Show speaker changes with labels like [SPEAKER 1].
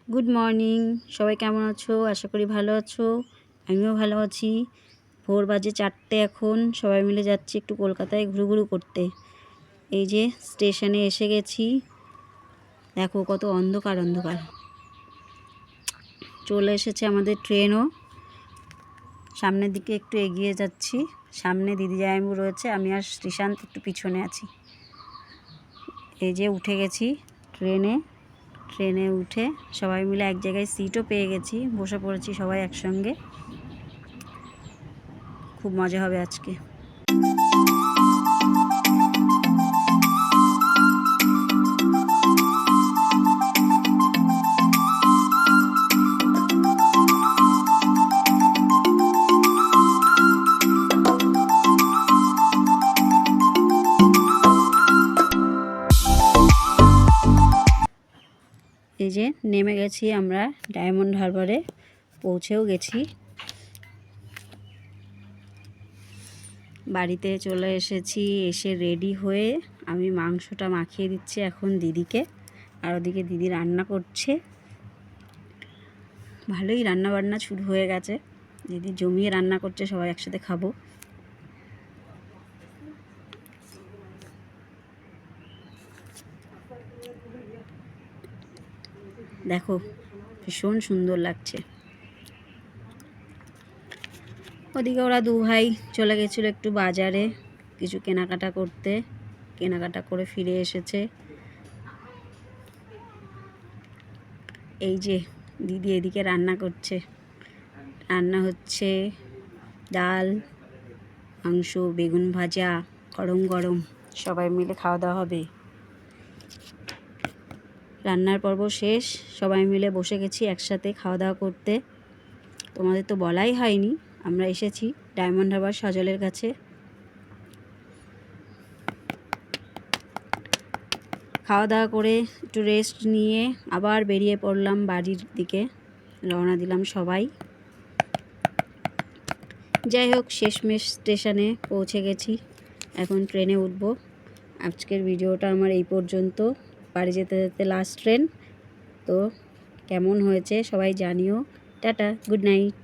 [SPEAKER 1] Good morning, সবাই কেমন আছো? আশা করি ভালো আছো। আমিও ভালো আছি। ভোর বাজে 4টে এখন। সবাই মিলে যাচ্ছি একটু কলকাতায় ঘুরুঘুরু করতে। এই যে স্টেশনে এসে গেছি। দেখো কত অন্ধকার অন্ধকার। চলে এসেছে আমাদের ট্রেনও। সামনের দিকে একটু এগিয়ে যাচ্ছি। সামনে দিদি জামাইবাবু রয়েছে, আমি আর শ্রীশান্ত একটু পিছনে আছি। এই যে উঠে গেছি ট্রেনে উঠে সবাই মিলে এক জায়গায় সিটও পেয়ে গেছি, বসে পড়েছি সবাই একসঙ্গে। খুব মজা হবে আজকে। এই যে নেমে গেছি আমরা ডায়মন্ড হারবারে, পৌঁছেও গেছি। বাড়িতে চলে এসেছি। এসে রেডি হয়ে আমি মাংসটা মাখিয়ে দিচ্ছি এখন দিদিকে, আর ওদিকে দিদি রান্না করছে। ভালোই রান্না বান্না শুরু হয়ে গেছে। দিদি জমিয়ে রান্না করছে, সবাই একসাথে খাবো। দেখো ভীষণ সুন্দর লাগছে। ওদিকে ওরা দু ভাই চলে গেছিলো একটু বাজারে কিছু কেনাকাটা করতে, কেনাকাটা করে ফিরে এসেছে। এই যে দিদি এদিকে রান্না করছে। রান্না হচ্ছে ডাল, মাংস, বেগুন ভাজা, গরম গরম সবাই মিলে খাওয়া দাওয়া হবে। রান্নার পর্ব শেষ, সবাই মিলে বসে গেছি একসাথে খাওয়া দাওয়া করতে। তোমাদের তো বলাই হয়নি, আমরা এসেছি ডায়মন্ড হারবার সজলের কাছে। খাওয়া দাওয়া করে একটু রেস্ট নিয়ে আবার বেরিয়ে পড়লাম বাড়ির দিকে, রওনা দিলাম সবাই। যাই হোক, শেষমেশ স্টেশনে পৌঁছে গেছি। এখন ট্রেনে উঠব। আজকের ভিডিওটা আমার এই পর্যন্ত। বাড়ি যেতে যেতে লাস্ট ট্রেন। তো কেমন হয়েছে সবাই জানিও। Tata, good night.